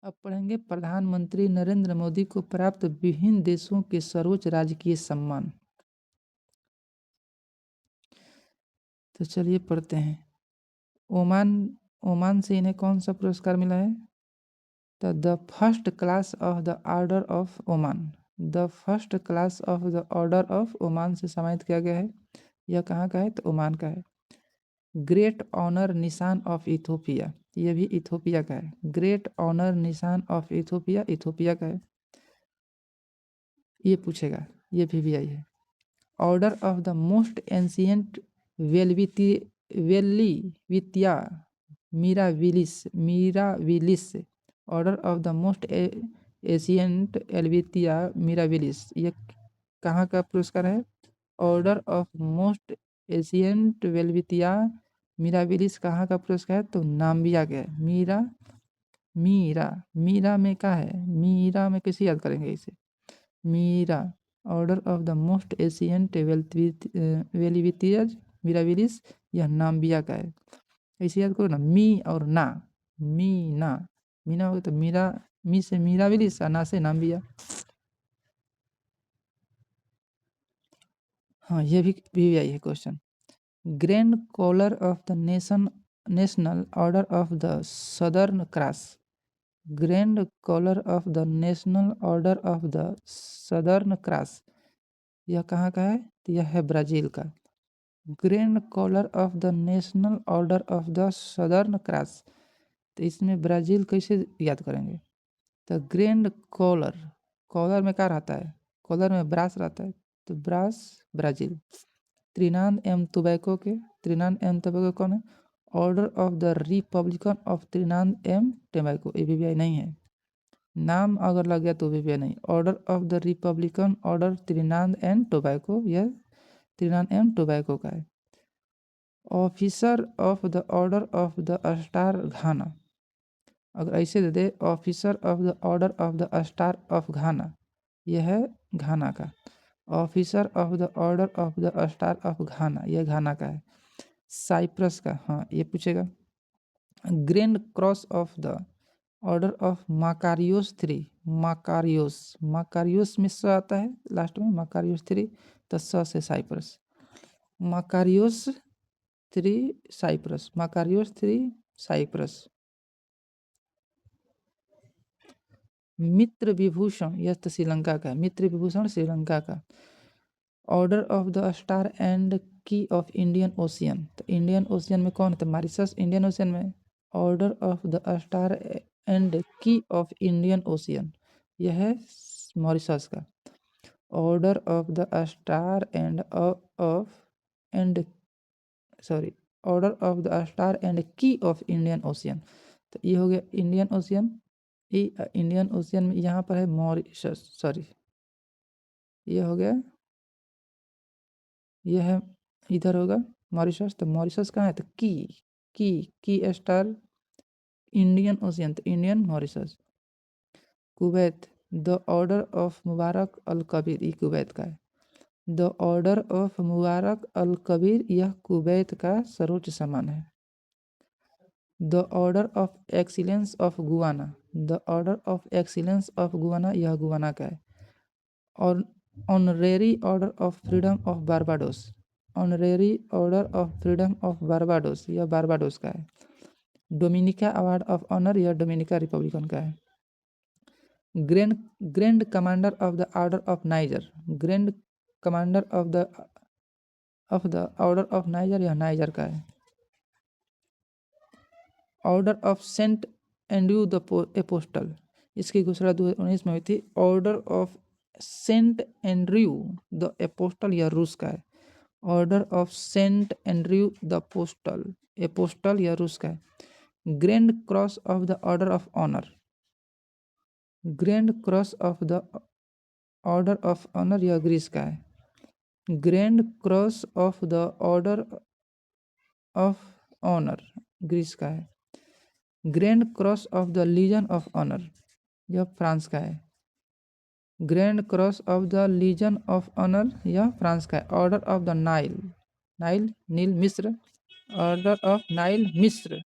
अब पढ़ेंगे प्रधानमंत्री नरेंद्र मोदी को प्राप्त विभिन्न देशों के सर्वोच्च राजकीय सम्मान। तो चलिए पढ़ते हैं। ओमान ओमान से इन्हें कौन सा पुरस्कार मिला है? The first class of the order of Oman. The first class of the order of Oman से सम्मानित किया गया है। यह कहाँ का है? तो ओमान का है। ग्रेट ऑनर निशान ऑफ इथोपिया, यह भी इथोपिया का है। ग्रेट ऑनर निशान ऑफ इथोपिया इथोपिया का है। ये पूछेगा, ये PBI है। Order of the most ancient Welwitschia Mirabilis. Order of the most ancient Welwitschia Mirabilis, ये कहाँ का पुरस्कार है? Order of most ancient Welwitschia Mirabilis कहाँ का पुरस्कार है? तो नाम्बिया का है। मीरा में क्या है? मीरा में कैसे याद करेंगे इसे? मीरा। Order of the most ancient Welwitschia Mirabilis, यह नाम्बिया का है। ऐसे याद करो ना, मी और ना, मीना होगा तो मीरा, मी से मिराविलिस और ना से नाम्बिया। हाँ, ये भी आई है question. Grand Collar of the National Order of the Southern Cross. Grand Collar of the National Order of the Southern Cross, यह कहाँ का है? तो यह है ब्राज़ील का। Grand Collar of the National Order of the Southern Cross, तो इसमें ब्राज़ील कैसे याद करेंगे? तो ग्रैंड कॉलर में क्या रहता है? कॉलर में ब्रास रहता है, तो ब्रास ब्राज़ील। त्रिनाद एम टोबैको कौन है? Order of the Republican of Trinidad and Tobago, ये PBI नहीं है। नाम अगर लग गया तो PBI नहीं। Order of the republican order Trinidad and Tobago, यह त्रिनाद एम टोबैको का है। Officer of the order of the star Ghana, अगर ऐसे दे दे officer of the order of the star of Ghana, यह है घाना का। Officer of the order of the star of Ghana, यह घाना का है। साइप्रस का, हाँ ये पूछेगा। Grand cross of the order of Makarios 3, माकारियोस में स आता है लास्ट में, माकारियोस 3, तो स से Cyprus. Makarios 3 Cyprus, Makarios 3 Cyprus. Mitra Vibhushana, यह तो श्रीलंका का है। मित्र विभूषण श्रीलंका का। Order of the star and key of Indian Ocean, तो इंडियन ओशियन में कौन है? तो मॉरिशस इंडियन ओशियन में। Order of the star and key of Indian Ocean, यह है मॉरिशस का। Order of the star and order of the star and key of Indian Ocean, तो ये हो गया इंडियन ओशियन। इंडियन ओशियन में यहाँ पर है मॉरिशस, ये हो गया, यह है इधर होगा मॉरिशस। तो मॉरिशस कहाँ है? तो की स्टार इंडियन ओशियन, तो Indian Mauritius. Kuwait, the order of Mubarak Al Kabir, ये कुवैत का है। The order of Mubarak Al Kabir, यह कुवैत का सर्वोच्च सम्मान है। The order of excellence of Guyana, the order of excellence of Guyana, यह गुआना का है। और honorary order of freedom of Barbados, honorary order of freedom of Barbados, यह बारबाडोस का है। डोमिनिका अवार्ड ऑफ ऑनर, यह डोमिनिका रिपब्लिकन का है। Grand Commander of the order of Niger, Grand Commander of the order of Niger, यह Niger का है। Order of Saint Andrew the Apostle, इसकी घोषणा 2019 में हुई थी। Order of Saint Andrew the Apostle, यह रूस का है। Order of Saint Andrew the Apostle, यह रूस का है। Grand cross of the order of Honour, Grand cross of the order of Honour, यह ग्रीस का है। Grand cross of the order of Honour, Greece का है। Grand cross of the Legion of Honour, यह फ्रांस का है। Grand cross of the Legion of Honour, यह France का है। ऑर्डर ऑफ द नील मिस्र, ऑर्डर ऑफ नाइल मिस्र।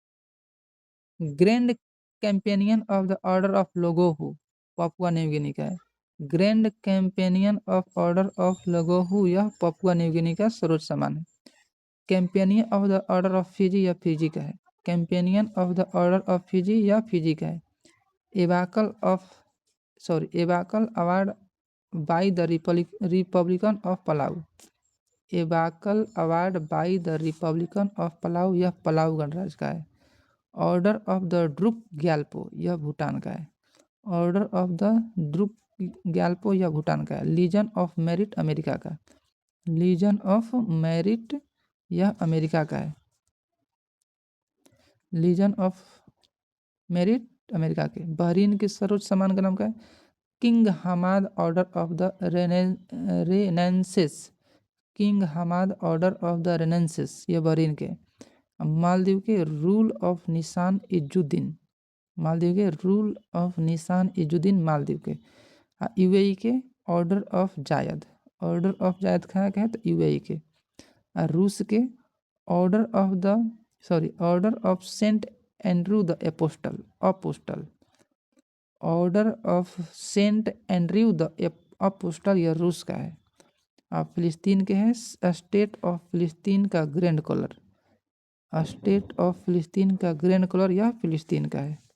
Grand Companion of the order of Logohu Papua New Guinea का है। Grand Companion of Order of Logohu यह Papua New Guinea का सर्वोच्च सम्मान है। Companion of the order of Fiji या फिजी का है। Companion of the order of Fiji या फिजी का है। एबाकल award by the Republican of Palau. एबाकल award by the Republican of Palau यह पलाऊ गणराज्य का है। Order of the Druk Gyalpo यह भूटान का है। Order of the Druk Gyalpo यह भूटान का है। लीजन ऑफ मेरिट अमेरिका का। लीजन ऑफ मेरिट यह अमेरिका का है। लीजन ऑफ मेरिट अमेरिका के। बहरीन के सर्वोच्च सम्मान का नाम क्या है? King Hamad order of the Renaissance. King Hamad order of the Renaissance ये बहरीन के। मालदीव के रूल ऑफ निशान इजुद्दीन। मालदीव के रूल ऑफ निशान इजुद्दीन मालदीव के। यूएई के Order of Zayed. Order of Zayed कहाँ के है? तो यूएई के। रूस के Order of Saint Andrew the Apostle. Order of Saint Andrew the Apostle यह रूस का है। अब फिलिस्तीन के हैं स्टेट ऑफ फिलिस्तीन का ग्रैंड कॉलर। स्टेट ऑफ फिलिस्तीन का ग्रैंड कॉलर यह फिलिस्तीन का है।